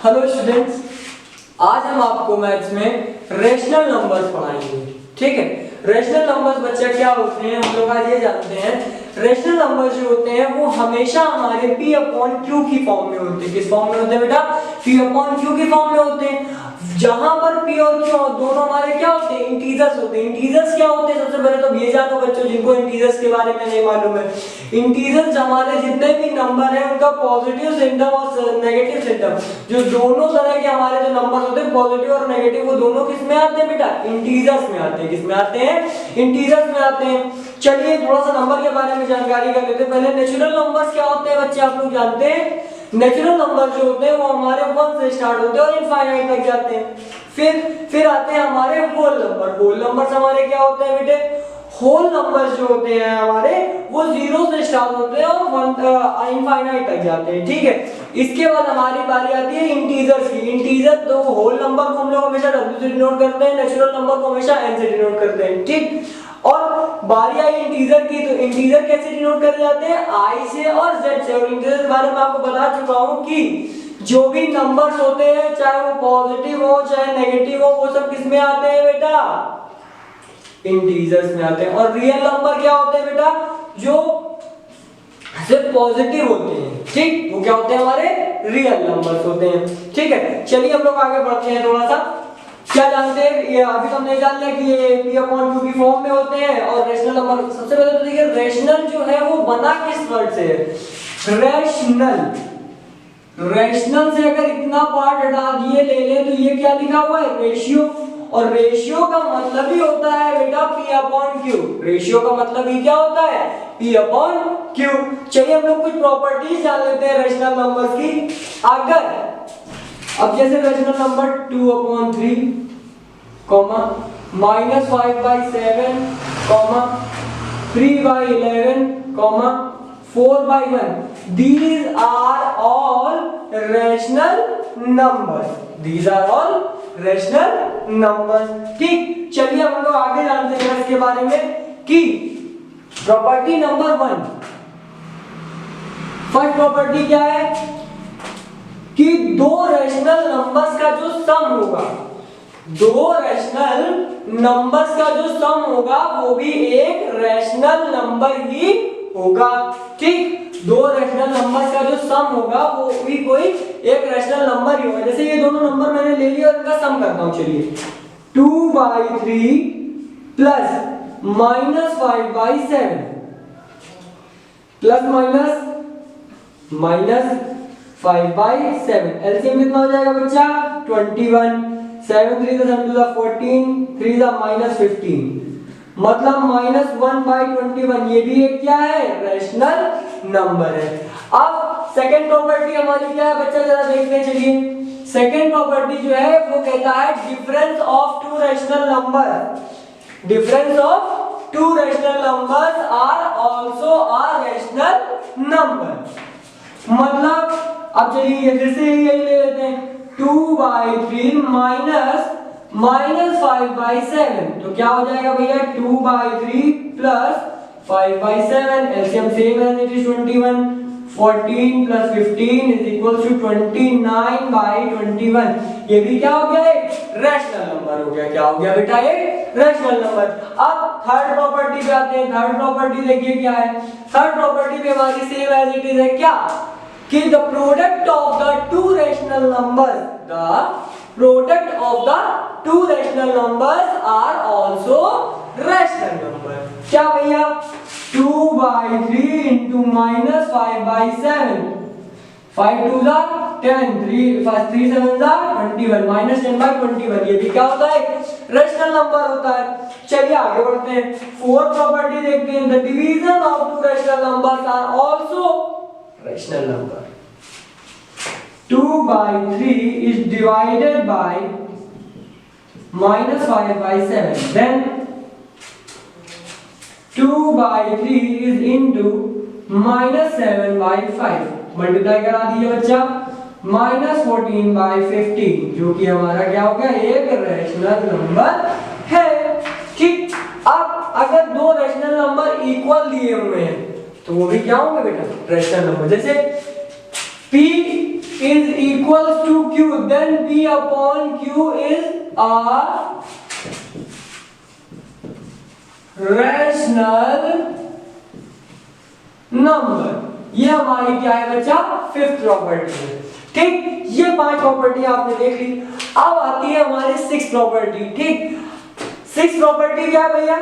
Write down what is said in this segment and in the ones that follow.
Hello students, आज हम आपको मैथ्स में रेशनल नंबर्स पढ़ाएंगे। ठीक है, रेशनल नंबर्स बच्चा क्या होते हैं हम लोग आज ये जानते हैं। रेशनल नंबर्स जो होते हैं वो हमेशा हमारे p अपॉन q की फॉर्म में होते हैं। किस फॉर्म में होते हैं बेटा? p अपॉन q की फॉर्म में होते हैं। जहां पर p और q दोनों हमारे क्या होते हैं? इंटीजर्स होते हैं। इंटीजर्स क्या होते हैं? सबसे पहले तो ये जानो बच्चों जिनको इंटीजर्स के बारे में नहीं मालूम है। इंटीजर्स हमारे जितने भी नंबर हैं उनका पॉजिटिव सिम्टम और नेगेटिव सिम्टम, जो दोनों तरह के हमारे जो नंबर होते हैं पॉजिटिव और नेगेटिव, वो दोनों किस में आते हैं बेटा? इंटीजर्स में आते हैं। किस में आते हैं? इंटीजर्स में आते हैं। चलिए थोड़ा सा नंबर के बारे में जानकारी कर लेते हैं। पहले नेचुरल नंबर्स क्या होते हैं बच्चे, आप लोग जानते हैं। नेचुरल नंबर जो होते हैं वो हमारे 1 से स्टार्ट होते हैं और इनफाइनाइट तक जाते हैं। फिर आते हैं हमारे होल नंबर। होल नंबर्स हमारे क्या होते हैं बेटे? होल नंबर्स जो होते हैं हमारे वो 0 से स्टार्ट होते हैं और इनफाइनाइट तक जाते हैं। ठीक है, इसके बाद हमारी बारी आती है इंटीजर्स की। इंटीजर तो होल नंबर को हम लोग हमेशा w से डिनोट करते हैं, नेचुरल नंबर को हमेशा n से डिनोट करते हैं। ठीक, और बारी आई इंटीजर की, तो इंटीजर कैसे डिनोट करे जाते हैं? i से और z से। और इंटीजर के बारे में आपको बता चुका हूं कि जो भी नंबर्स होते हैं चाहे वो पॉजिटिव हो चाहे नेगेटिव हो, वो सब किस में आते हैं बेटा? इंटीजर्स में आते हैं। और रियल नंबर क्या होते हैं बेटा? जो सिर्फ पॉजिटिव होते हैं। ठीक, वो क्या होते हैं? हमारे रियल नंबर्स होते हैं। ठीक है, चलिए हम लोग आगे बढ़ते हैं। थोड़ा सा क्या जानते हैं, ये अभी तो हमने जान लिया कि ये p अपॉन q की फॉर्म में होते हैं। और रेशनल नंबर, सबसे पहले तो देखिए रेशनल जो है वो बना किस वर्ड से है? रेशनल। रेशनल से अगर इतना पार्ट हटा दिए ले ले तो ये क्या लिखा हुआ है? रेशियो। और रेशियो का मतलब ही होता है बेटा p अपॉन q। रेशियो का मतलब ही क्या होता है? p upon q। चलिए हम लोग कुछ प्रॉपर्टीज जान लेते हैं रेशनल नंबर्स की। अगर अब जैसे rational number 2 upon 3 comma minus 5 by 7 comma 3 by 11 comma 4 by 1, these are all rational numbers। these are all rational numbers। ठीक, चलिए हम लोग आगे जानते हैं इसके बारे में कि प्रॉपर्टी नंबर 1, फर्स्ट प्रॉपर्टी क्या है कि दो रैशनल नंबर्स का जो सम होगा, दो रैशनल नंबर्स का जो सम होगा वो भी एक रैशनल नंबर ही होगा। ठीक, दो रैशनल नंबर्स का जो सम होगा वो भी कोई एक रैशनल नंबर ही होगा। जैसे ये दोनों नंबर मैंने ले लिया और इनका सम करता हूं। चलिए 2/3 plus minus 5/7 plus minus 5/7, LCM कितना हो जाएगा बच्चा? 21। 7 3 7 14, 3 -15, मतलब -1/21। ये भी एक क्या है? रैशनल नंबर है। अब सेकंड प्रॉपर्टी हमारी क्या है बच्चा, जरा देखते हैं। चलिए सेकंड प्रॉपर्टी जो है वो कहता है difference of two rational number, difference of two rational numbers are also a rational number. मतलब अब चलिए फिर से यही ले लेते हैं 2/3 माइनस 5/7, तो क्या हो जाएगा भैया? 2/3 plus 5/7, LCM same as it is 21। 14 plus 15 is equal to 29/21। ये भी क्या हो गया? एक रैशनल नंबर हो गया। क्या हो गया बेटा? एक रैशनल नंबर। अब थर्ड प्रॉपर्टी पे आते हैं। थर्ड प्रॉपर्टी देखिए क्या है। थर्ड प्रॉपर्टी पे हमारी सेम एज इट इज है क्या कि the product of the two rational numbers, the product of the two rational numbers are also rational number. क्या भैया? 2/3 into -5/7, 5 2s are 10, 3 7s are 21, -10/21। ये भी क्या होता है? रैशनल नंबर होता है। चलिए आगे बढ़ते हैं। फोर्थ प्रॉपर्टी देखते हैं। The division of two rational numbers are also rational number. 2/3 is divided by -5/7, then 2/3 is into -7/5, multiply करा दिए बच्चा, -14/15, जो कि हमारा क्या हो गया? एक रैशनल नंबर है। ठीक, अब अगर दो रैशनल नंबर इक्वल दिए हुए हैं तो वो भी क्या होंगे बेटा? Rational number. जैसे p is equals to q, then p upon q is a rational number। ये हमारी क्या है बच्चा, फिफ्थ प्रॉपर्टी है। ठीक, ये 5 प्रॉपर्टी आपने देख ली। अब आती है हमारी 6 प्रॉपर्टी। ठीक, 6 प्रॉपर्टी क्या है भैया,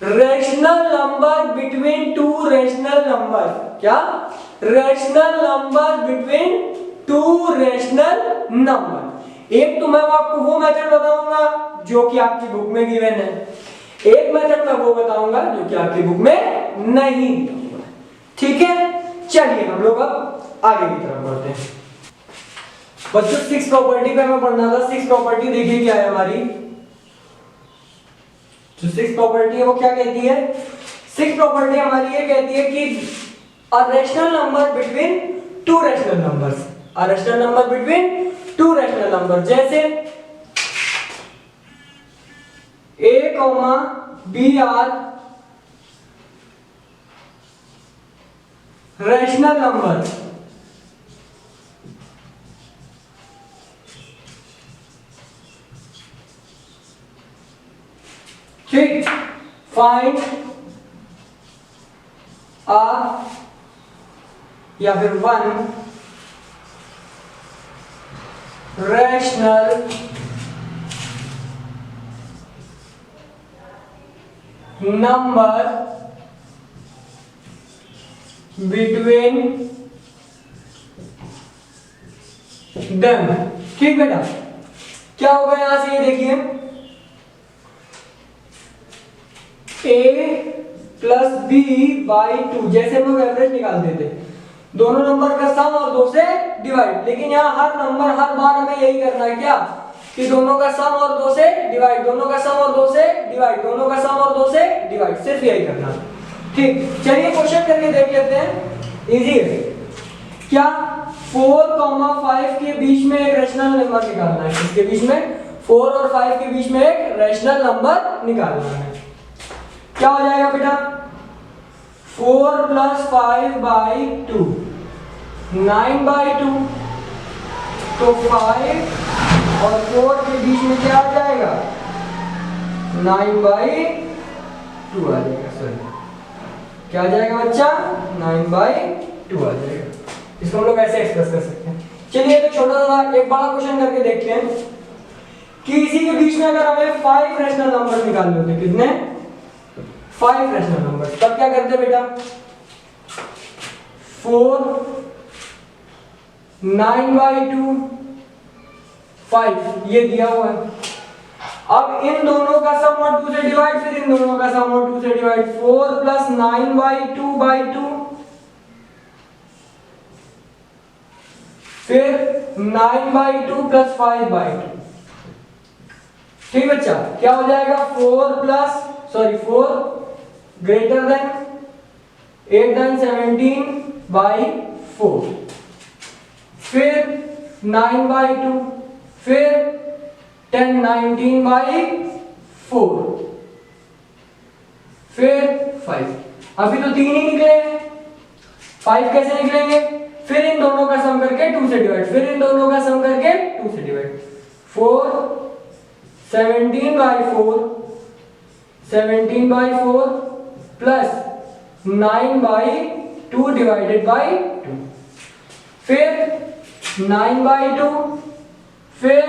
rational number between two rational number. क्या, rational number between two rational number. एक तो मैं आपको वो मेथड बताऊंगा जो कि आपकी बुक में गिवन है, एक मेथड मैं वो बताऊंगा जो कि आपकी बुक में नहीं। ठीक है, चलिए हम लोग अब आगे की तरफ बढ़ते हैं। बच्चों 6 प्रॉपर्टी पे हमें पढ़ना था। 6 प्रॉपर्टी देखिए क्या है हमारी, जो 6 प्रॉपर्टी है वो क्या कहती है। 6 प्रॉपर्टी हमारी ये कहती है कि a rational number between two rational numbers, a rational number between two rational number, जैसे a, b are rational number. ठीक, फाइंड आ या फिर one rational number between them. ठीक बेटा, क्या होगा यहां से, ये देखिए a plus B by two, जैसे हम लोग एवरेज निकालते थे, दोनों नंबर का सम और 2 से डिवाइड। लेकिन यहाँ हर नंबर हर बार हमें यही करना है क्या, कि दोनों का सम और 2 से डिवाइड, दोनों का सम और 2 से डिवाइड, दोनों का सम और 2 से डिवाइड, सिर्फ यही करना। ठीक, चलिए क्वेश्चन करके देख लेते हैं, इजी है। क्या 4,5 के बीच में एक रैशनल नंबर निकालना है, इसके बीच में 4 और 5 के बीच में एक रैशनल नंबर निकालना है। क्या हो जाएगा बेटा, 4 प्लस 5 बाई 2, 9 बाई 2, तो 5 और 4 के बीच में क्या आ जाएगा, 9 बाई 2 आ जाएगा। सॉरी, क्या आ जाएगा बच्चा, 9 बाई 2 आ जाएगा। इसको हम लोग ऐसे एक्सप्रेस कर सकते हैं। चलिए तो छोटा सा एक बड़ा क्वेश्चन करके देखते हैं कि इसी के बीच में अगर हमें 5 रैशनल नंबर निकालने होते, कितने, 5 रैशनल नंबर, तब क्या करते बेटा, 4, 9 बाई 2, 5 ये दिया हुआ है। अब इन दोनों का सम और 2 से डिवाइड, फिर इन दोनों का सम और 2 से डिवाइड, 4 प्लस 9 बाई 2 बाई 2, फिर 9 बाई 2 प्लस 5 बाई 2। ठीक बच्चा, क्या हो जाएगा, 4 ग्रेटर देन 8 9 17 बाई 4, फिर 9 बाई 2, फिर 10 19 बाई 4, फिर 5। अभी तो 3 ही निकले हैं, 5 कैसे निकलेंगे, फिर इन दोनों का सम करके 2 से डिवाइड, फिर इन दोनों का सम करके 2 से divide, 4 17 by 4, 17 by 4 plus 9 by 2 divided by 2, फिर 9 बाई 2, फिर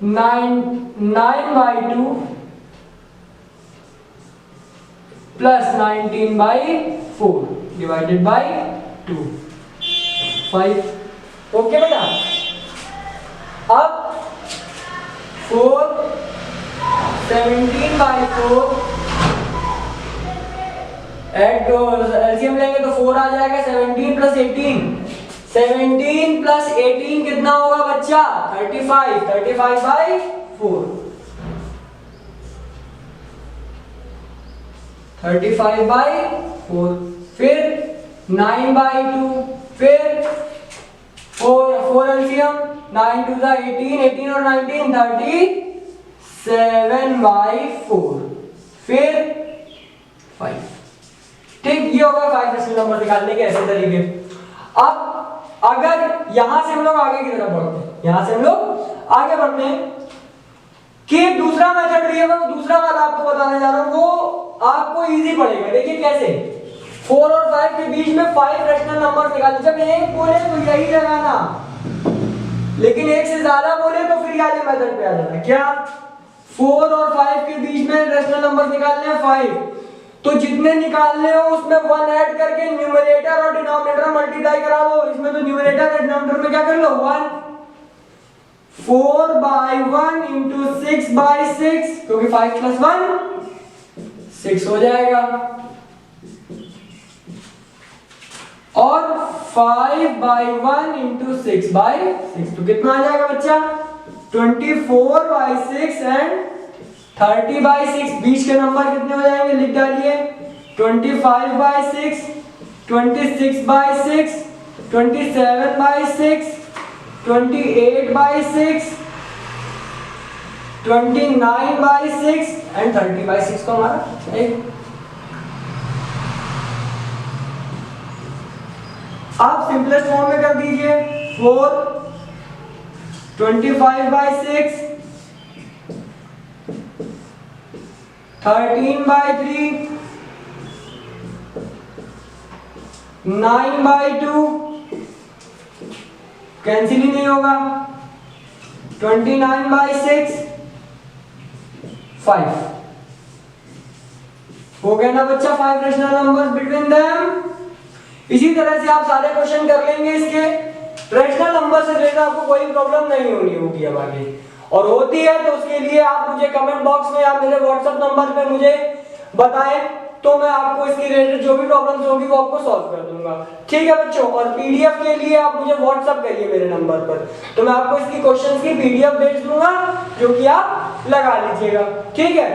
9 by 2 plus 19 by 4 divided by 2, 5। Okay बेटा, अब 4 17 बाई 4 एड एलसीएम लेंगे तो 4 आ जाएगा, 17 प्लस 18, 17 प्लस 18 कितना होगा बच्चा, 35, 35 बाई 4, 35 बाई 4, फिर 9 बाई 2, फिर 4 एलसीएम, 9 2 जा 18, 18 और 19 37 बाई 4, फिर 5। ठीक, ये होगा 5 रेशनल नंबर निकालने के ऐसे तरीके। अब अगर यहां से हम लोग आगे की तरफ बढ़ते हैं, यहां से हम लोग आगे बढ़ते हैं कि दूसरा मेथड भी है, मैं दूसरा वाला आपको बताने जा रहा हूं, वो आपको इजी पड़ेगा। देखिए कैसे, 4 और 5 के बीच में 5 रैशनल नंबर निकालने। जब एक बोले तो यही लगाना, लेकिन एक से ज्यादा बोले तो फिर वाले मेथड पे आ जाना। क्या 4 और 5 के बीच में रैशनल नंबर निकालने हैं 5, तो जितने निकालने हो उसमें 1 ऐड करके न्यूमरेटर और डिनोमिनेटर मल्टीप्लाई करा दो। इसमें तो न्यूमरेटर और डिनोमिनेटर में क्या कर लो 1, 4/1 इंटू 6/6, क्योंकि 5 + 1 6 हो जाएगा, और 5/1 इंटू 6/6 तो कितना आ जाएगा बच्चा 24/6 एंड 30/6। बीच के नंबर कितने हो जाएंगे, लिख डालिए 25/6, 26/6, 27/6, 28/6, 29/6 एंड 30/6 को हमारा एक। आप सिंपलेस्ट फॉर्म में कर दीजिए 4, 25/6, 13/3, 9/2, कैंसिल ही नहीं होगा, 29/6, 5 हो गया ना बच्चा 5 रैशनल नंबर्स बिटवीन देम। इसी तरह से आप सारे क्वेश्चन कर लेंगे इसके। रैशनल नंबर से रिलेटेड आपको कोई प्रॉब्लम नहीं होनी होगी अब आगे, और होती है तो उसके लिए आप मुझे कमेंट बॉक्स में या मेरे व्हाट्सएप नंबर पे मुझे बताएं, तो मैं आपको इसके रिलेटेड जो भी प्रॉब्लम्स होगी वो आपको सॉल्व कर दूंगा। ठीक है बच्चों, और पीडीएफ के लिए आप मुझे व्हाट्सएप करिए मेरे नंबर पर, तो मैं आपको इसकी क्वेश्चंस की पीडीएफ भेज दूंगा, जो कि आप लगा लीजिएगा। ठीक है।